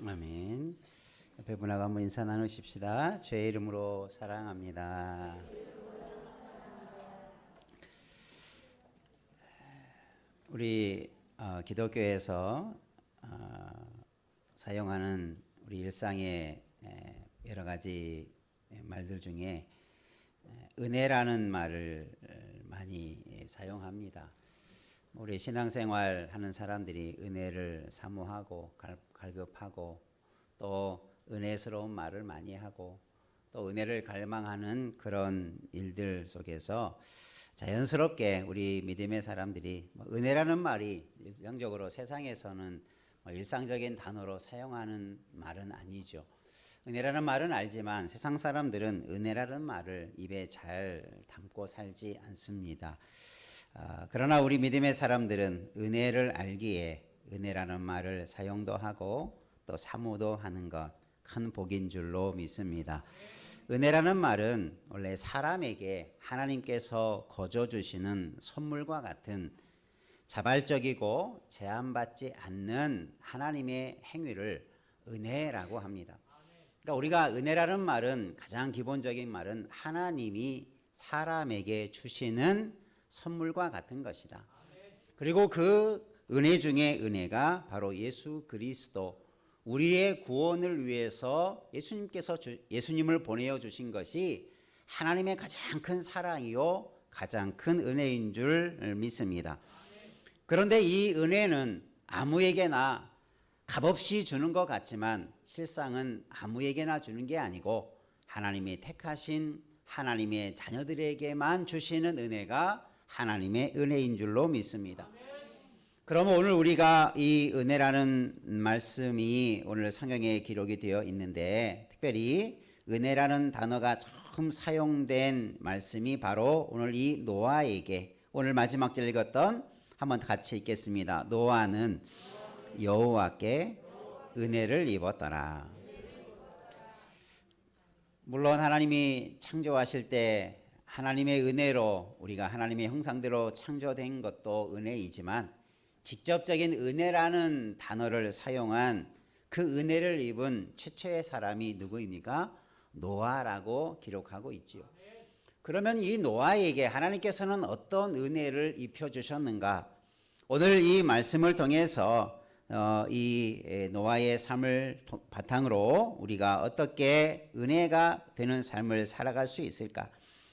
아멘. 옆에 분하고 한번 인사 나누십시다. 주의 이름으로 사랑합니다. 우리 기독교에서 사용하는 우리 일상의 여러 가지 말들 중에 은혜라는 말을 많이 사용합니다. 우리 신앙생활 하는 사람들이 은혜를 사모하고 갈급하고 또 은혜스러운 말을 많이 하고 또 은혜를 갈망하는 그런 일들 속에서 자연스럽게 우리 믿음의 사람들이 은혜라는 말이 일상적으로 세상에서는 일상적인 단어로 사용하는 말은 아니죠. 은혜라는 말은 알지만 세상 사람들은 은혜라는 말을 입에 잘 담고 살지 않습니다. 그러나 우리 믿음의 사람들은 은혜를 알기에 은혜라는 말을 사용도 하고 또 사모도 하는 것 큰 복인 줄로 믿습니다. 은혜라는 말은 원래 사람에게 하나님께서 거저 주시는 선물과 같은 자발적이고 제한받지 않는 하나님의 행위를 은혜라고 합니다. 그러니까 우리가 은혜라는 말은 가장 기본적인 말은 하나님이 사람에게 주시는 선물과 같은 것이다. 그리고 그 은혜 중에 은혜가 바로 예수 그리스도 우리의 구원을 위해서 예수님을 보내어 주신 것이 하나님의 가장 큰 사랑이요 가장 큰 은혜인 줄 믿습니다. 그런데 이 은혜는 아무에게나 값없이 주는 것 같지만 실상은 아무에게나 주는 게 아니고 하나님이 택하신 하나님의 자녀들에게만 주시는 은혜가 하나님의 은혜인 줄로 믿습니다. 그러면 오늘 우리가 이 은혜라는 말씀이 오늘 성경에 기록이 되어 있는데 특별히 은혜라는 단어가 처음 사용된 말씀이 바로 오늘 이 노아에게 오늘 마지막 절 읽었던 한번 같이 읽겠습니다. 노아는 여호와께 은혜를 입었더라. 물론 하나님이 창조하실 때 하나님의 은혜로 우리가 하나님의 형상대로 창조된 것도 은혜이지만 직접적인 은혜라는 단어를 사용한 그 은혜를 입은 최초의 사람이 누구입니까? 노아라고 기록하고 있지요. 그러면 이 노아에게 하나님께서는 어떤 은혜를 입혀주셨는가? 오늘 이 말씀을 통해서 이 노아의 삶을 바탕으로 우리가 어떻게 은혜가 되는 삶을 살아갈 수 있을까?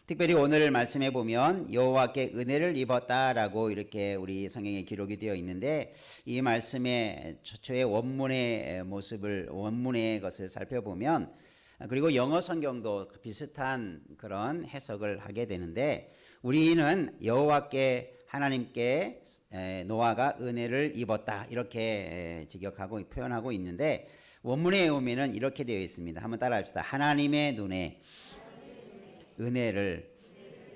특별히 오늘 말씀해 보면 여호와께 은혜를 입었다라고 이렇게 우리 성경에 기록이 되어 있는데 이 말씀의 최초의 원문의 원문의 것을 살펴보면 그리고 영어 성경도 비슷한 그런 해석을 하게 되는데 우리는 여호와께 하나님께 노아가 은혜를 입었다 이렇게 직역하고 표현하고 있는데 원문에 오면은 이렇게 되어 있습니다. 한번 따라합시다. 하나님의 눈에 은혜를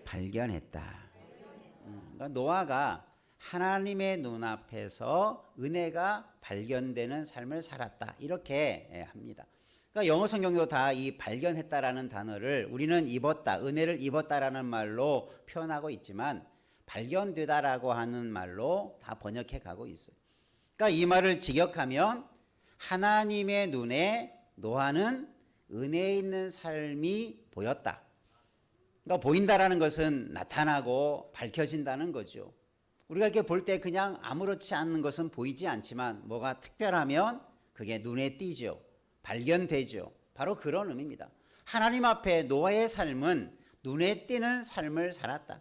발견했다. 그러니까 노아가 하나님의 눈앞에서 은혜가 발견되는 삶을 살았다. 이렇게 합니다. 그러니까 영어 성경도 다 이 발견했다라는 단어를 우리는 입었다, 은혜를 입었다라는 말로 표현하고 있지만 발견되다라고 하는 말로 다 번역해 가고 있어요. 그러니까 이 말을 직역하면 하나님의 눈에 노아는 은혜 있는 삶이 보였다. 그러니까 보인다라는 것은 나타나고 밝혀진다는 거죠. 우리가 이렇게 볼 때 그냥 아무렇지 않은 것은 보이지 않지만 뭐가 특별하면 그게 눈에 띄죠. 발견되죠. 바로 그런 의미입니다. 하나님 앞에 노아의 삶은 눈에 띄는 삶을 살았다.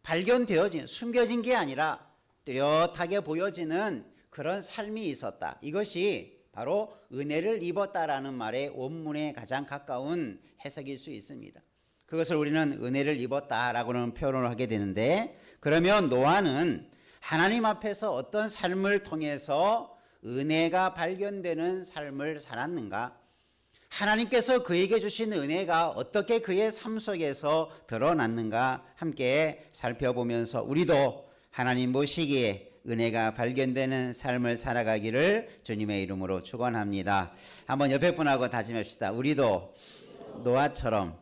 발견되어진, 숨겨진 게 아니라 뚜렷하게 보여지는 그런 삶이 있었다. 이것이 바로 은혜를 입었다라는 말의 원문에 가장 가까운 해석일 수 있습니다. 그것을 우리는 은혜를 입었다라고는 표현을 하게 되는데 그러면 노아는 하나님 앞에서 어떤 삶을 통해서 은혜가 발견되는 삶을 살았는가? 하나님께서 그에게 주신 은혜가 어떻게 그의 삶 속에서 드러났는가 함께 살펴보면서 우리도 하나님 보시기에 은혜가 발견되는 삶을 살아가기를 주님의 이름으로 축원합니다. 한번 옆에 분하고 다짐합시다. 우리도 노아처럼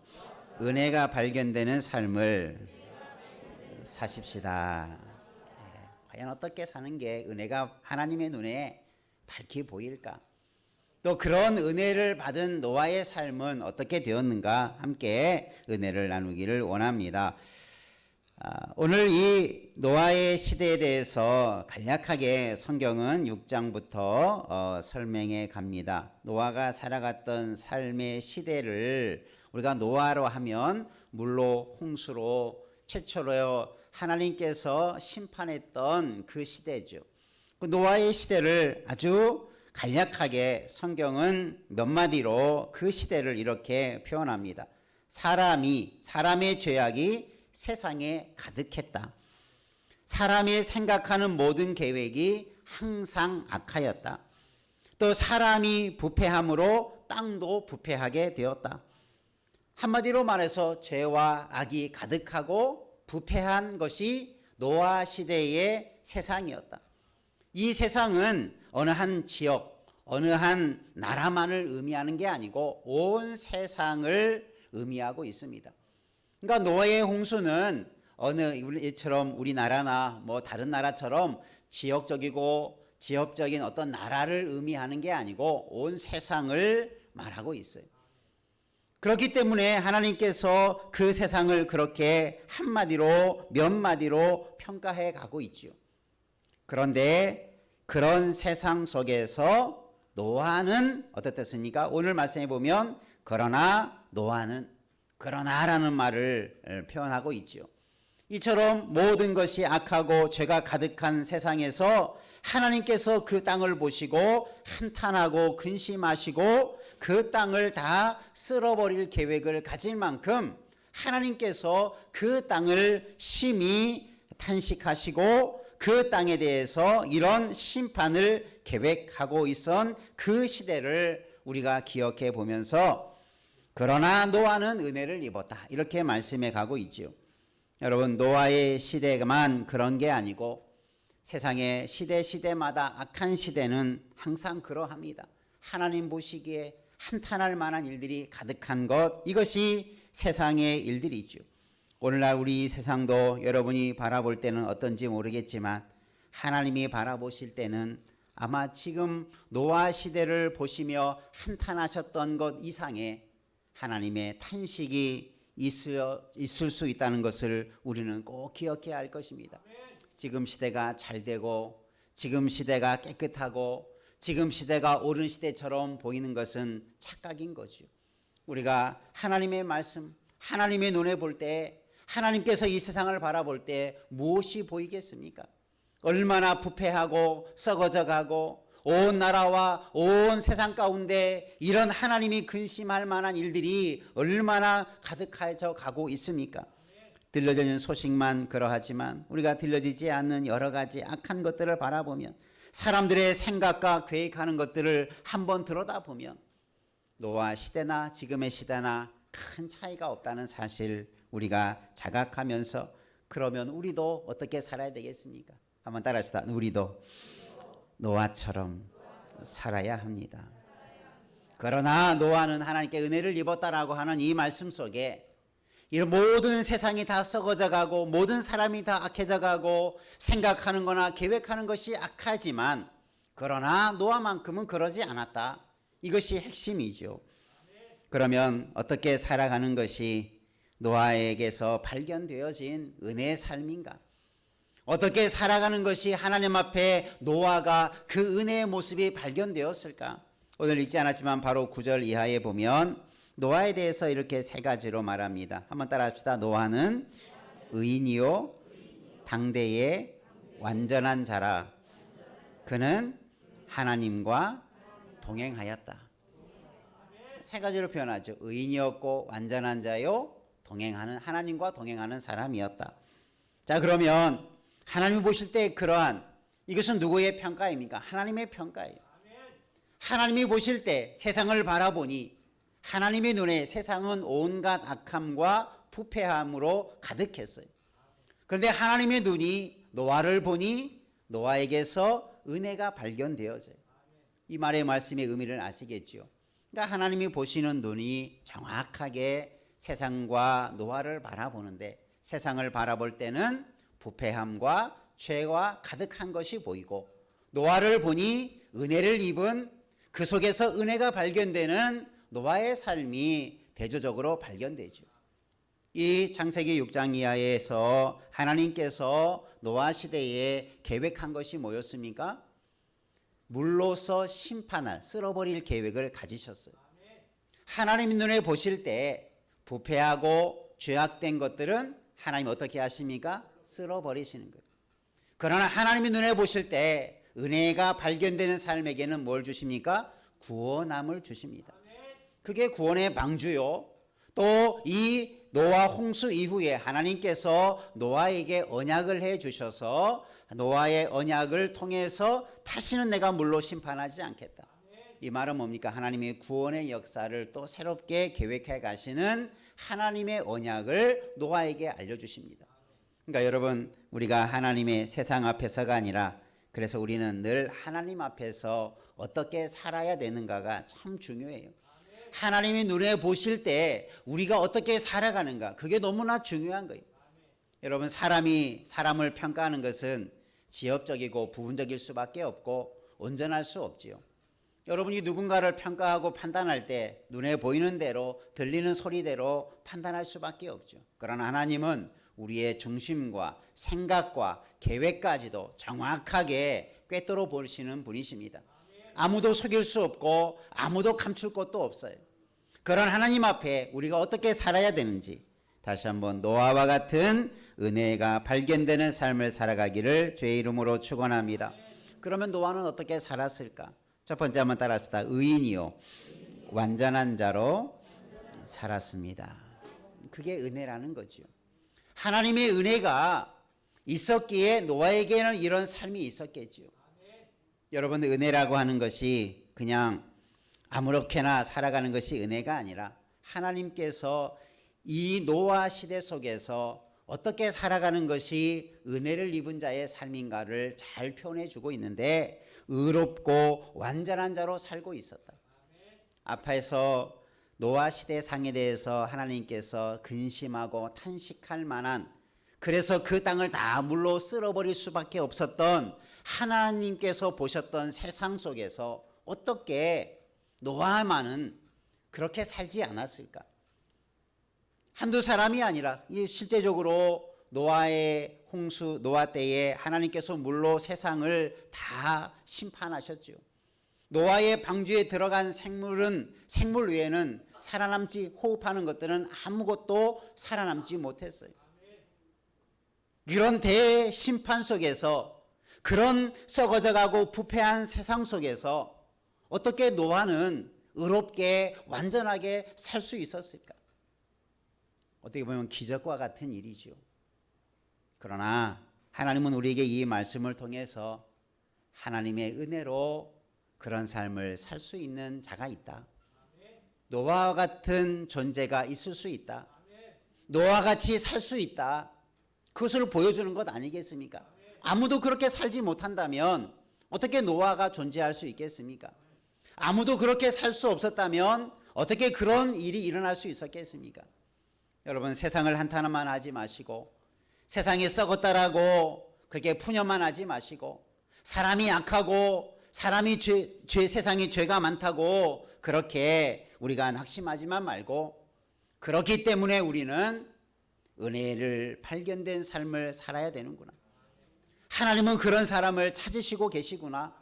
은혜가 발견되는 삶을 사십시다. 과연 어떻게 사는 게 은혜가 하나님의 눈에 밝히 보일까? 또 그런 은혜를 받은 노아의 삶은 어떻게 되었는가 함께 은혜를 나누기를 원합니다. 오늘 이 노아의 시대에 대해서 간략하게 성경은 6장부터 설명해 갑니다. 노아가 살아갔던 삶의 시대를 우리가 노아로 하면 물로 홍수로 최초로 하나님께서 심판했던 그 시대죠. 그 노아의 시대를 아주 간략하게 성경은 몇 마디로 그 시대를 이렇게 표현합니다. 사람의 죄악이 세상에 가득했다. 사람이 생각하는 모든 계획이 항상 악하였다. 또 사람이 부패함으로 땅도 부패하게 되었다. 한마디로 말해서 죄와 악이 가득하고 부패한 것이 노아 시대의 세상이었다. 이 세상은 어느 한 지역, 어느 한 나라만을 의미하는 게 아니고 온 세상을 의미하고 있습니다. 그러니까 노아의 홍수는 어느 우리처럼 우리나라나 뭐 다른 나라처럼 지역적인 어떤 나라를 의미하는 게 아니고 온 세상을 말하고 있어요. 그렇기 때문에 하나님께서 그 세상을 그렇게 한마디로 몇 마디로 평가해 가고 있죠. 그런데 그런 세상 속에서 노아는 어떻습니까? 오늘 말씀해 보면 그러나라는 말을 표현하고 있죠. 이처럼 모든 것이 악하고 죄가 가득한 세상에서 하나님께서 그 땅을 보시고 한탄하고 근심하시고 그 땅을 다 쓸어버릴 계획을 가질 만큼 하나님께서 그 땅을 심히 탄식하시고 그 땅에 대해서 이런 심판을 계획하고 있던 그 시대를 우리가 기억해 보면서 그러나 노아는 은혜를 입었다. 이렇게 말씀해 가고 있지요. 여러분, 노아의 시대만 그런 게 아니고 세상의 시대마다 악한 시대는 항상 그러합니다. 하나님 보시기에 한탄할 만한 일들이 가득한 것, 이것이 세상의 일들이죠. 오늘날 우리 세상도 여러분이 바라볼 때는 어떤지 모르겠지만 하나님이 바라보실 때는 아마 지금 노아 시대를 보시며 한탄하셨던 것 이상의 하나님의 탄식이 있을 수 있다는 것을 우리는 꼭 기억해야 할 것입니다. 지금 시대가 잘 되고 지금 시대가 깨끗하고 지금 시대가 옳은 시대처럼 보이는 것은 착각인 거죠. 우리가 하나님의 말씀, 하나님의 눈에 볼 때 하나님께서 이 세상을 바라볼 때 무엇이 보이겠습니까? 얼마나 부패하고 썩어져 가고 온 나라와 온 세상 가운데 이런 하나님이 근심할 만한 일들이 얼마나 가득해져 가고 있습니까? 들려지는 소식만 그러하지만 우리가 들려지지 않는 여러 가지 악한 것들을 바라보면 사람들의 생각과 계획하는 것들을 한번 들여다보면 노아 시대나 지금의 시대나 큰 차이가 없다는 사실 우리가 자각하면서 그러면 우리도 어떻게 살아야 되겠습니까? 한번 따라합시다. 우리도 노아처럼 살아야 합니다. 그러나 노아는 하나님께 은혜를 입었다라고 하는 이 말씀 속에 이런 모든 세상이 다 썩어져 가고 모든 사람이 다 악해져 가고 생각하는 거나 계획하는 것이 악하지만 그러나 노아만큼은 그러지 않았다. 이것이 핵심이죠. 그러면 어떻게 살아가는 것이 노아에게서 발견되어진 은혜의 삶인가? 어떻게 살아가는 것이 하나님 앞에 노아가 그 은혜의 모습이 발견되었을까? 오늘 읽지 않았지만 바로 9절 이하에 보면 노아에 대해서 이렇게 세 가지로 말합니다. 한번 따라합시다. 노아는 의인이요 당대의 완전한 자라. 그는 하나님과 동행하였다. 세 가지로 표현하죠. 의인이었고 완전한 자요 하나님과 동행하는 사람이었다. 자, 그러면 하나님이 보실 때 그러한 이것은 누구의 평가입니까? 하나님의 평가예요. 하나님이 보실 때 세상을 바라보니 하나님의 눈에 세상은 온갖 악함과 부패함으로 가득했어요. 그런데 하나님의 눈이 노아를 보니 노아에게서 은혜가 발견되어져요. 이 말의 말씀의 의미를 아시겠죠? 그러니까 하나님이 보시는 눈이 정확하게 세상과 노아를 바라보는데 세상을 바라볼 때는 부패함과 죄와 가득한 것이 보이고 노아를 보니 은혜를 입은 그 속에서 은혜가 발견되는 노아의 삶이 대조적으로 발견되죠. 이 창세기 6장 이하에서 하나님께서 노아 시대에 계획한 것이 뭐였습니까? 물로서 심판할, 쓸어버릴 계획을 가지셨어요. 하나님 눈에 보실 때 부패하고 죄악된 것들은 하나님 어떻게 하십니까? 쓸어버리시는 거예요. 그러나 하나님이 눈에 보실 때 은혜가 발견되는 삶에게는 뭘 주십니까? 구원함을 주십니다. 그게 구원의 방주요. 또 이 노아 홍수 이후에 하나님께서 노아에게 언약을 해 주셔서 노아의 언약을 통해서 다시는 내가 물로 심판하지 않겠다. 이 말은 뭡니까? 하나님의 구원의 역사를 또 새롭게 계획해 가시는 하나님의 언약을 노아에게 알려주십니다. 그러니까 여러분, 우리가 하나님의 세상 앞에서가 아니라 그래서 우리는 늘 하나님 앞에서 어떻게 살아야 되는가가 참 중요해요. 하나님이 눈에 보실 때 우리가 어떻게 살아가는가, 그게 너무나 중요한 거예요. 여러분, 사람이 사람을 평가하는 것은 지엽적이고 부분적일 수밖에 없고 온전할 수 없지요. 여러분이 누군가를 평가하고 판단할 때 눈에 보이는 대로 들리는 소리대로 판단할 수밖에 없죠. 그러나 하나님은 우리의 중심과 생각과 계획까지도 정확하게 꿰뚫어 보시는 분이십니다. 아무도 속일 수 없고 아무도 감출 것도 없어요. 그런 하나님 앞에 우리가 어떻게 살아야 되는지 다시 한번 노아와 같은 은혜가 발견되는 삶을 살아가기를 주의 이름으로 축원합니다. 그러면 노아는 어떻게 살았을까? 첫 번째 한번 따라합시다. 의인이요 완전한 자로 살았습니다. 그게 은혜라는 거죠. 하나님의 은혜가 있었기에 노아에게는 이런 삶이 있었겠죠. 여러분, 은혜라고 하는 것이 그냥 아무렇게나 살아가는 것이 은혜가 아니라 하나님께서 이 노아 시대 속에서 어떻게 살아가는 것이 은혜를 입은 자의 삶인가를 잘 표현해 주고 있는데, 의롭고 완전한 자로 살고 있었다. 앞에서 노아 시대 상에 대해서 하나님께서 근심하고 탄식할 만한, 그래서 그 땅을 다 물로 쓸어버릴 수밖에 없었던 하나님께서 보셨던 세상 속에서 어떻게 노아만은 그렇게 살지 않았을까? 한두 사람이 아니라 실제적으로 노아의 홍수, 노아 때에 하나님께서 물로 세상을 다 심판하셨죠. 노아의 방주에 들어간 생물 외에는 살아남지, 호흡하는 것들은 아무것도 살아남지 못했어요. 이런 대심판 속에서, 그런 썩어져가고 부패한 세상 속에서 어떻게 노아는 의롭게 완전하게 살 수 있었을까? 어떻게 보면 기적과 같은 일이죠. 그러나 하나님은 우리에게 이 말씀을 통해서 하나님의 은혜로 그런 삶을 살 수 있는 자가 있다. 노아와 같은 존재가 있을 수 있다. 노아와 같이 살 수 있다. 그것을 보여주는 것 아니겠습니까? 아무도 그렇게 살지 못한다면 어떻게 노아가 존재할 수 있겠습니까? 아무도 그렇게 살 수 없었다면 어떻게 그런 일이 일어날 수 있었겠습니까? 여러분, 세상을 한탄만 하지 마시고, 세상이 썩었다라고 그렇게 푸념만 하지 마시고, 사람이 약하고 사람이 세상에 죄가 많다고 그렇게 우리가 낙심하지만 말고, 그렇기 때문에 우리는 은혜를 발견된 삶을 살아야 되는구나. 하나님은 그런 사람을 찾으시고 계시구나.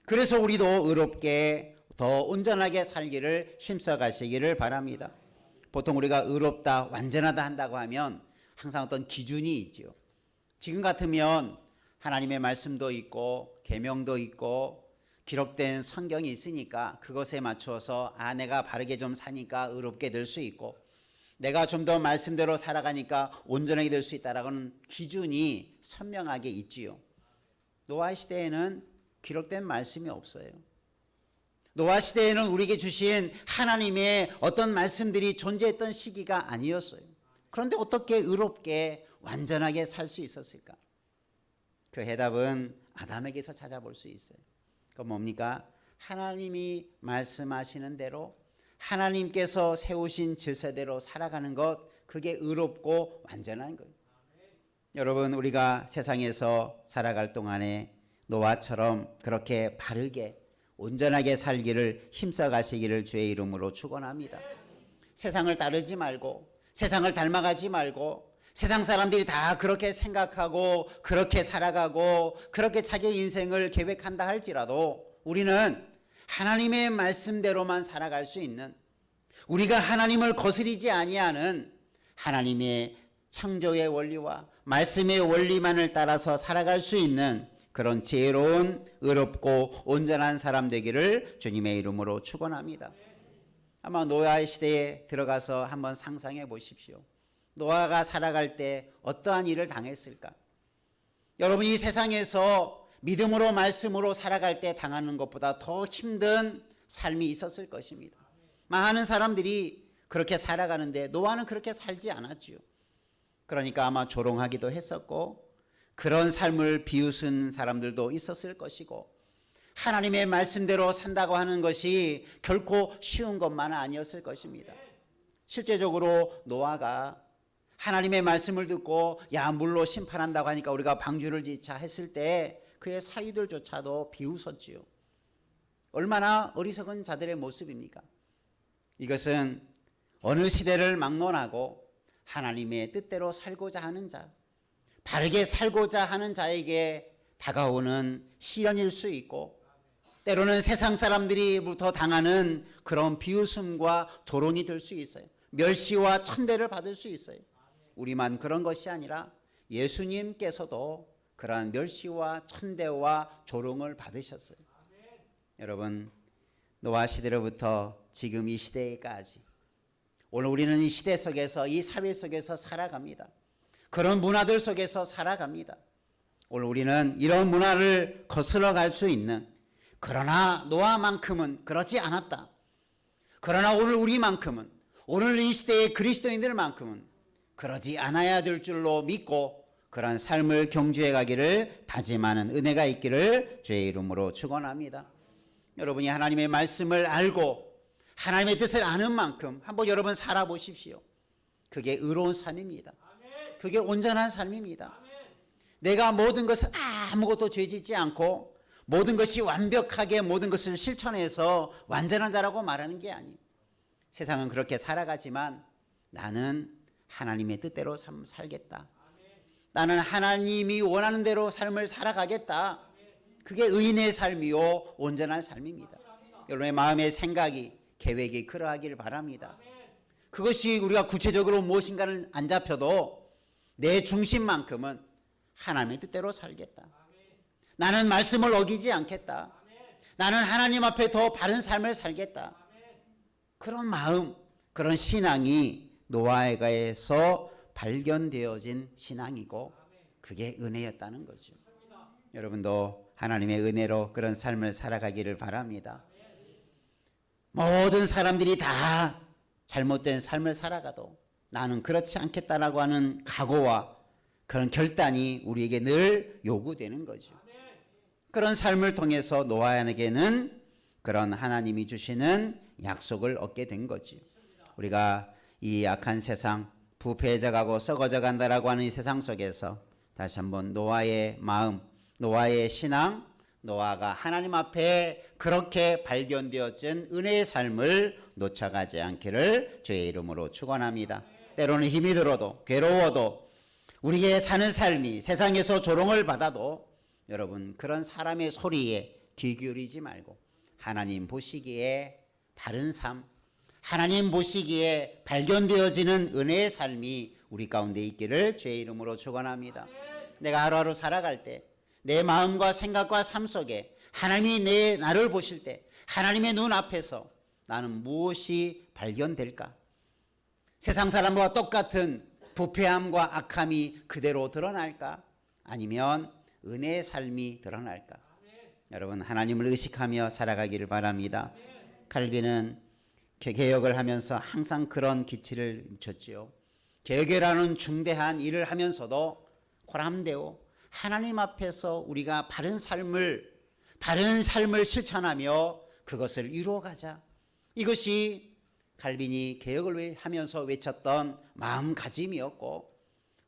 그래서 우리도 의롭게 더 온전하게 살기를 힘써 가시기를 바랍니다. 보통 우리가 의롭다, 완전하다 한다고 하면 항상 어떤 기준이 있죠. 지금 같으면 하나님의 말씀도 있고 계명도 있고 기록된 성경이 있으니까 그것에 맞추어서 내가 바르게 좀 사니까 의롭게 될 수 있고, 내가 좀 더 말씀대로 살아가니까 온전하게 될 수 있다라고는 기준이 선명하게 있지요. 노아 시대에는 기록된 말씀이 없어요. 노아 시대에는 우리에게 주신 하나님의 어떤 말씀들이 존재했던 시기가 아니었어요. 그런데 어떻게 의롭게 완전하게 살 수 있었을까? 그 해답은 아담에게서 찾아볼 수 있어요. 그건 뭡니까? 하나님이 말씀하시는 대로, 하나님께서 세우신 질서대로 살아가는 것, 그게 의롭고 완전한 거예요. 여러분, 우리가 세상에서 살아갈 동안에 노아처럼 그렇게 바르게 온전하게 살기를 힘써 가시기를 주의 이름으로 축원합니다. 세상을 따르지 말고 세상을 닮아가지 말고 세상 사람들이 다 그렇게 생각하고 그렇게 살아가고 그렇게 자기 인생을 계획한다 할지라도 우리는 하나님의 말씀대로만 살아갈 수 있는, 우리가 하나님을 거스리지 아니하는 하나님의 창조의 원리와 말씀의 원리만을 따라서 살아갈 수 있는 그런 지혜로운 의롭고 온전한 사람 되기를 주님의 이름으로 축원합니다. 아마 노아의 시대에 들어가서 한번 상상해 보십시오. 노아가 살아갈 때 어떠한 일을 당했을까? 여러분, 이 세상에서 믿음으로 말씀으로 살아갈 때 당하는 것보다 더 힘든 삶이 있었을 것입니다. 많은 사람들이 그렇게 살아가는데 노아는 그렇게 살지 않았지요. 그러니까 아마 조롱하기도 했었고 그런 삶을 비웃은 사람들도 있었을 것이고, 하나님의 말씀대로 산다고 하는 것이 결코 쉬운 것만은 아니었을 것입니다. 실제적으로 노아가 하나님의 말씀을 듣고 야 물로 심판한다고 하니까 우리가 방주를 짓자 했을 때 그의 사위들조차도 비웃었지요. 얼마나 어리석은 자들의 모습입니까? 이것은 어느 시대를 막론하고 하나님의 뜻대로 살고자 하는 자, 바르게 살고자 하는 자에게 다가오는 시련일 수 있고, 때로는 세상 사람들이부터 당하는 그런 비웃음과 조롱이 될 수 있어요. 멸시와 천대를 받을 수 있어요. 우리만 그런 것이 아니라 예수님께서도 그러한 멸시와 천대와 조롱을 받으셨어요. 여러분, 노아 시대로부터 지금 이 시대까지 오늘 우리는 이 시대 속에서, 이 사회 속에서 살아갑니다. 그런 문화들 속에서 살아갑니다. 오늘 우리는 이런 문화를 거슬러 갈 수 있는, 그러나 노아만큼은 그렇지 않았다. 그러나 오늘 우리만큼은, 오늘 이 시대의 그리스도인들만큼은 그러지 않아야 될 줄로 믿고 그러한 삶을 경주해 가기를 다짐하는 은혜가 있기를 주의 이름으로 축원합니다. 여러분이 하나님의 말씀을 알고 하나님의 뜻을 아는 만큼 한번 여러분 살아보십시오. 그게 의로운 삶입니다. 그게 온전한 삶입니다. 내가 모든 것을 아무것도 죄짓지 않고 모든 것이 완벽하게 모든 것을 실천해서 완전한 자라고 말하는 게 아니에요. 세상은 그렇게 살아가지만 나는 하나님의 뜻대로 살겠다. 나는 하나님이 원하는 대로 삶을 살아가겠다. 그게 의인의 삶이요 온전한 삶입니다. 여러분의 마음의 생각이, 계획이 그러하기를 바랍니다. 그것이 우리가 구체적으로 무엇인가를 안 잡혀도 내 중심만큼은 하나님의 뜻대로 살겠다. 나는 말씀을 어기지 않겠다. 나는 하나님 앞에 더 바른 삶을 살겠다. 그런 마음, 그런 신앙이 노아에게서 발견되어진 신앙이고 그게 은혜였다는 거죠. 여러분도 하나님의 은혜로 그런 삶을 살아가기를 바랍니다. 모든 사람들이 다 잘못된 삶을 살아가도 나는 그렇지 않겠다라고 하는 각오와 그런 결단이 우리에게 늘 요구되는 거죠. 그런 삶을 통해서 노아에게는 그런 하나님이 주시는 약속을 얻게 된 거지. 우리가 이 악한 세상, 부패해져가고 썩어져 간다라고 하는 이 세상 속에서 다시 한번 노아의 마음, 노아의 신앙, 노아가 하나님 앞에 그렇게 발견되어진 은혜의 삶을 놓쳐가지 않기를 주의 이름으로 축원합니다. 때로는 힘이 들어도 괴로워도 우리의 사는 삶이 세상에서 조롱을 받아도 여러분 그런 사람의 소리에 귀 기울이지 말고 하나님 보시기에 바른 삶, 하나님 보시기에 발견되어지는 은혜의 삶이 우리 가운데 있기를 주의 이름으로 축원합니다. 내가 하루하루 살아갈 때 내 마음과 생각과 삶 속에 하나님이 나를 보실 때 하나님의 눈 앞에서 나는 무엇이 발견될까? 세상 사람과 똑같은 부패함과 악함이 그대로 드러날까? 아니면 은혜의 삶이 드러날까? 여러분 하나님을 의식하며 살아가기를 바랍니다. 칼빈은 개혁을 하면서 항상 그런 기치를 줬지요. 개혁이라는 중대한 일을 하면서도 고람되고 하나님 앞에서 우리가 바른 삶을 실천하며 그것을 이루어가자. 이것이 칼빈이 개혁을 하면서 외쳤던 마음가짐이었고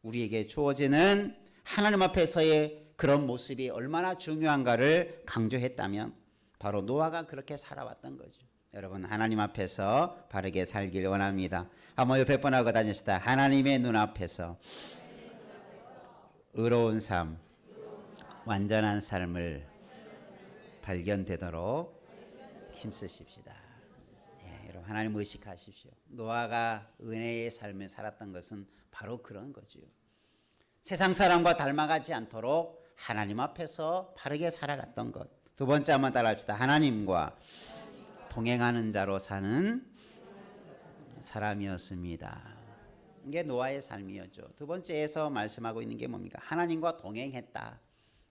우리에게 주어지는 하나님 앞에서의 그런 모습이 얼마나 중요한가를 강조했다면 바로 노아가 그렇게 살아왔던 거죠. 여러분 하나님 앞에서 바르게 살길 원합니다. 한번 옆에 분하고 다니시다. 하나님의 눈앞에서 의로운 삶, 완전한 삶을 발견되도록 힘쓰십시다. 예, 여러분 하나님 의식하십시오. 노아가 은혜의 삶을 살았던 것은 바로 그런 거죠. 세상 사람과 닮아가지 않도록 하나님 앞에서 바르게 살아갔던 것. 두 번째 한번 따라합시다. 하나님과 동행하는 자로 사는 사람이었습니다. 이게 노아의 삶이었죠. 두 번째에서 말씀하고 있는 게 뭡니까? 하나님과 동행했다.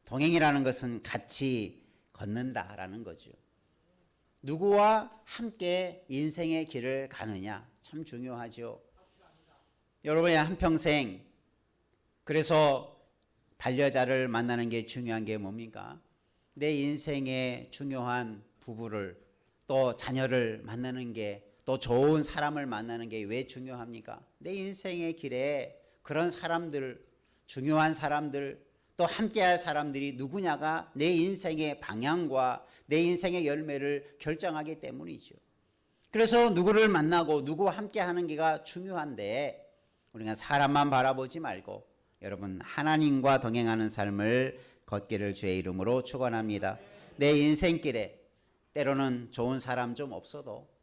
동행이라는 것은 같이 걷는다라는 거죠. 누구와 함께 인생의 길을 가느냐 참 중요하죠. 여러분의 한평생 그래서 반려자를 만나는 게 중요한 게 뭡니까? 내 인생의 중요한 부부를 또 자녀를 만나는 게 또 좋은 사람을 만나는 게 왜 중요합니까? 내 인생의 길에 그런 사람들, 중요한 사람들, 또 함께할 사람들이 누구냐가 내 인생의 방향과 내 인생의 열매를 결정하기 때문이죠. 그래서 누구를 만나고 누구와 함께하는 게가 중요한데 우리가 사람만 바라보지 말고 여러분 하나님과 동행하는 삶을 걷기를 주의 이름으로 축원합니다. 내 인생길에 때로는 좋은 사람 좀 없어도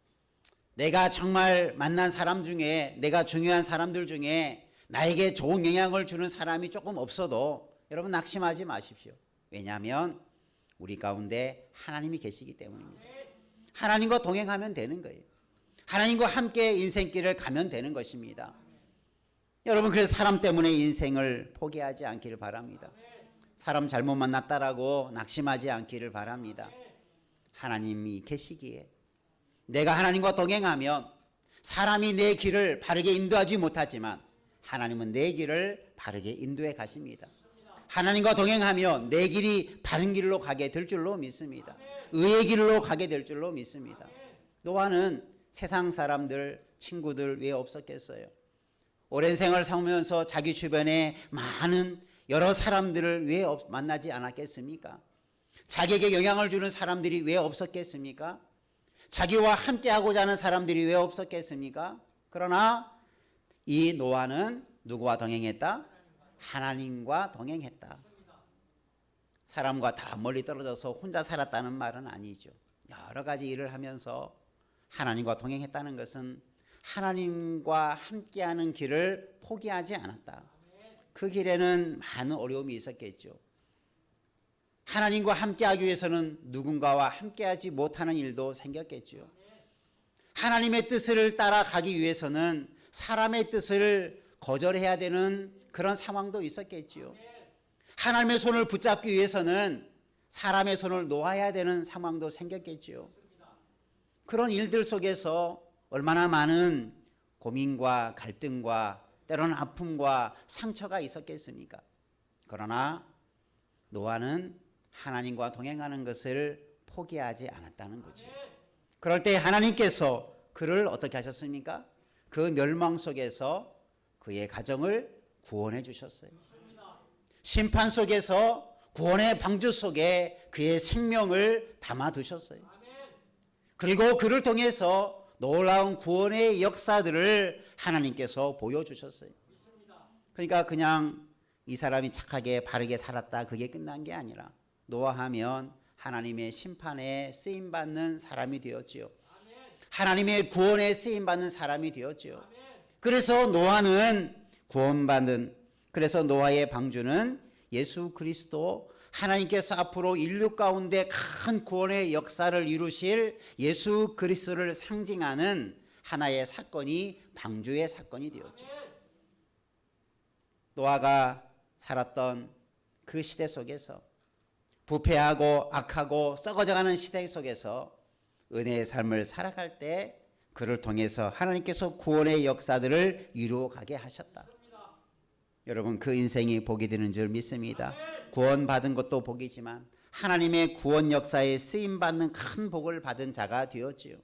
내가 정말 만난 사람 중에 내가 중요한 사람들 중에 나에게 좋은 영향을 주는 사람이 조금 없어도 여러분 낙심하지 마십시오. 왜냐하면 우리 가운데 하나님이 계시기 때문입니다. 하나님과 동행하면 되는 거예요. 하나님과 함께 인생길을 가면 되는 것입니다. 여러분 그래서 사람 때문에 인생을 포기하지 않기를 바랍니다. 사람 잘못 만났다라고 낙심하지 않기를 바랍니다. 하나님이 계시기에 내가 하나님과 동행하면 사람이 내 길을 바르게 인도하지 못하지만 하나님은 내 길을 바르게 인도해 가십니다. 하나님과 동행하면 내 길이 바른 길로 가게 될 줄로 믿습니다. 의의 길로 가게 될 줄로 믿습니다. 노아는 세상 사람들, 친구들 왜 없었겠어요? 오랜 생활을 살면서 자기 주변에 많은 여러 사람들을 왜 만나지 않았겠습니까? 자기에게 영향을 주는 사람들이 왜 없었겠습니까? 자기와 함께하고자 하는 사람들이 왜 없었겠습니까? 그러나 이 노아는 누구와 동행했다? 하나님과 동행했다. 사람과 다 멀리 떨어져서 혼자 살았다는 말은 아니죠. 여러 가지 일을 하면서 하나님과 동행했다는 것은 하나님과 함께하는 길을 포기하지 않았다. 그 길에는 많은 어려움이 있었겠죠. 하나님과 함께하기 위해서는 누군가와 함께하지 못하는 일도 생겼겠죠. 하나님의 뜻을 따라가기 위해서는 사람의 뜻을 거절해야 되는 그런 상황도 있었겠죠. 하나님의 손을 붙잡기 위해서는 사람의 손을 놓아야 되는 상황도 생겼겠죠. 그런 일들 속에서 얼마나 많은 고민과 갈등과 때로는 아픔과 상처가 있었겠습니까? 그러나 노아는 하나님과 동행하는 것을 포기하지 않았다는 거죠. 그럴 때 하나님께서 그를 어떻게 하셨습니까? 그 멸망 속에서 그의 가정을 구원해 주셨어요. 심판 속에서 구원의 방주 속에 그의 생명을 담아 두셨어요. 그리고 그를 통해서 놀라운 구원의 역사들을 하나님께서 보여주셨어요. 그러니까 그냥 이 사람이 착하게 바르게 살았다 그게 끝난 게 아니라 노아하면 하나님의 심판에 쓰임받는 사람이 되었지요. 하나님의 구원에 쓰임받는 사람이 되었지요. 그래서 노아는 구원받는 그래서 노아의 방주는 예수 그리스도 하나님께서 앞으로 인류 가운데 큰 구원의 역사를 이루실 예수 그리스도를 상징하는 하나의 사건이 방주의 사건이 되었죠. 노아가 살았던 그 시대 속에서 부패하고 악하고 썩어져가는 시대 속에서 은혜의 삶을 살아갈 때 그를 통해서 하나님께서 구원의 역사들을 이루어가게 하셨다. 여러분 그 인생이 복이 되는 줄 믿습니다. 구원받은 것도 복이지만 하나님의 구원 역사에 쓰임받는 큰 복을 받은 자가 되었지요.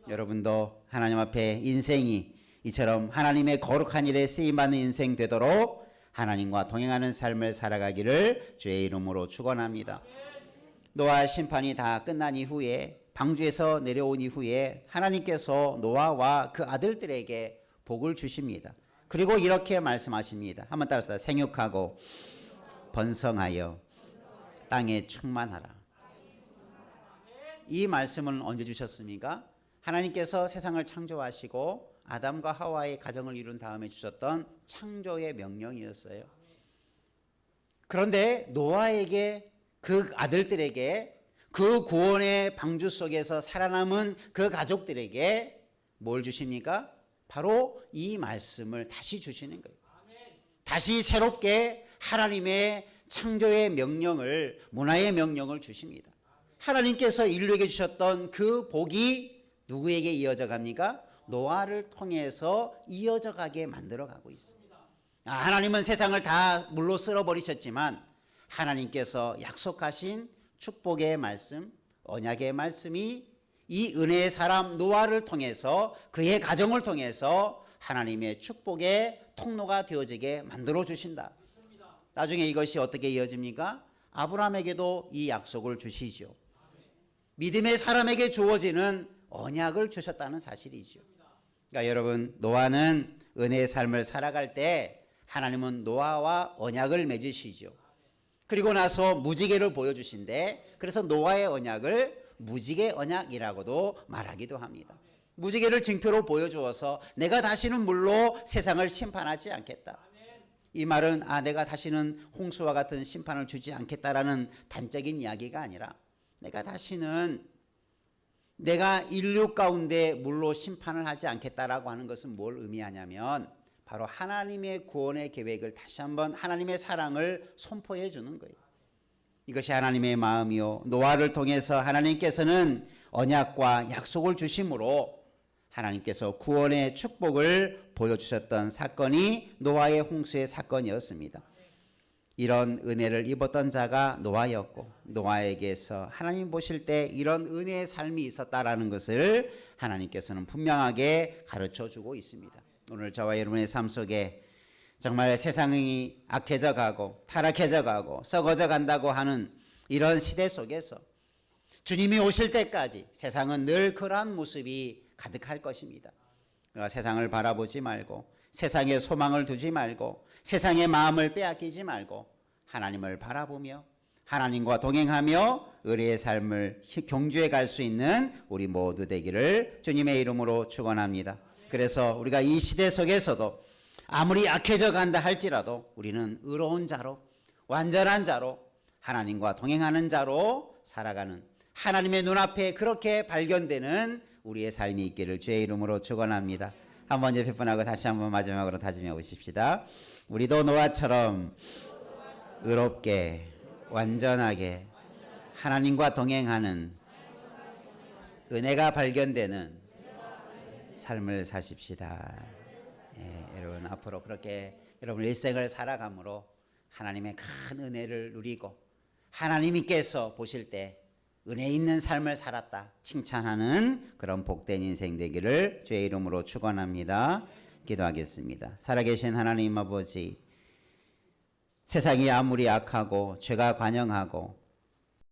여러분도 하나님 앞에 인생이 이처럼 하나님의 거룩한 일에 쓰임받는 인생 되도록 하나님과 동행하는 삶을 살아가기를 주의 이름으로 축원합니다. 노아 심판이 다 끝난 이후에 방주에서 내려온 이후에 하나님께서 노아와 그 아들들에게 복을 주십니다. 그리고 이렇게 말씀하십니다. 한번 따라서 생육하고 번성하여 땅에 충만하라. 이 말씀은 언제 주셨습니까? 하나님께서 세상을 창조하시고 아담과 하와의 가정을 이룬 다음에 주셨던 창조의 명령이었어요. 그런데 노아에게 그 아들들에게 그 구원의 방주 속에서 살아남은 그 가족들에게 뭘 주십니까? 바로 이 말씀을 다시 주시는 거예요. 다시 새롭게 하나님의 창조의 명령을, 문화의 명령을 주십니다. 하나님께서 인류에게 주셨던 그 복이 누구에게 이어져 갑니까? 노아를 통해서 이어져 가게 만들어 가고 있습니다. 하나님은 세상을 다 물로 쓸어버리셨지만 하나님께서 약속하신 축복의 말씀, 언약의 말씀이 이 은혜의 사람 노아를 통해서 그의 가정을 통해서 하나님의 축복의 통로가 되어지게 만들어 주신다. 나중에 이것이 어떻게 이어집니까? 아브라함에게도 이 약속을 주시죠. 믿음의 사람에게 주어지는 언약을 주셨다는 사실이죠. 그러니까 여러분, 노아는 은혜의 삶을 살아갈 때 하나님은 노아와 언약을 맺으시죠. 그리고 나서 무지개를 보여주신데, 그래서 노아의 언약을 무지개 언약이라고도 말하기도 합니다. 무지개를 징표로 보여주어서 내가 다시는 물로 세상을 심판하지 않겠다. 이 말은 내가 다시는 홍수와 같은 심판을 주지 않겠다라는 단적인 이야기가 아니라 내가 다시는 내가 인류 가운데 물로 심판을 하지 않겠다라고 하는 것은 뭘 의미하냐면 바로 하나님의 구원의 계획을 다시 한번 하나님의 사랑을 선포해 주는 거예요. 이것이 하나님의 마음이요, 노아를 통해서 하나님께서는 언약과 약속을 주심으로 하나님께서 구원의 축복을 보여주셨던 사건이 노아의 홍수의 사건이었습니다. 이런 은혜를 입었던 자가 노아였고, 노아에게서 하나님 보실 때 이런 은혜의 삶이 있었다라는 것을 하나님께서는 분명하게 가르쳐주고 있습니다. 오늘 저와 여러분의 삶 속에 정말 세상이 악해져 가고 타락해져 가고 썩어져 간다고 하는 이런 시대 속에서 주님이 오실 때까지 세상은 늘 그러한 모습이 가득할 것입니다. 그러니까 세상을 바라보지 말고, 세상에 소망을 두지 말고, 세상의 마음을 빼앗기지 말고 하나님을 바라보며 하나님과 동행하며 의리의 삶을 경주해 갈 수 있는 우리 모두 되기를 주님의 이름으로 축원합니다. 그래서 우리가 이 시대 속에서도 아무리 약해져 간다 할지라도 우리는 의로운 자로, 완전한 자로, 하나님과 동행하는 자로 살아가는, 하나님의 눈앞에 그렇게 발견되는 우리의 삶이 있기를 주의 이름으로 축원합니다. 한번 옆에 분하고 다시 한번 마지막으로 다짐해 보십시다. 우리도 노아처럼 의롭게, 완전하게 하나님과 동행하는 은혜가 발견되는 삶을 사십시다. 여러분, 앞으로 그렇게 여러분 일생을 살아감으로 하나님의 큰 은혜를 누리고 하나님께서 보실 때 은혜 있는 삶을 살았다 칭찬하는 그런 복된 인생 되기를 주의 이름으로 축원합니다. 기도하겠습니다. 살아계신 하나님 아버지, 세상이 아무리 악하고 죄가 관영하고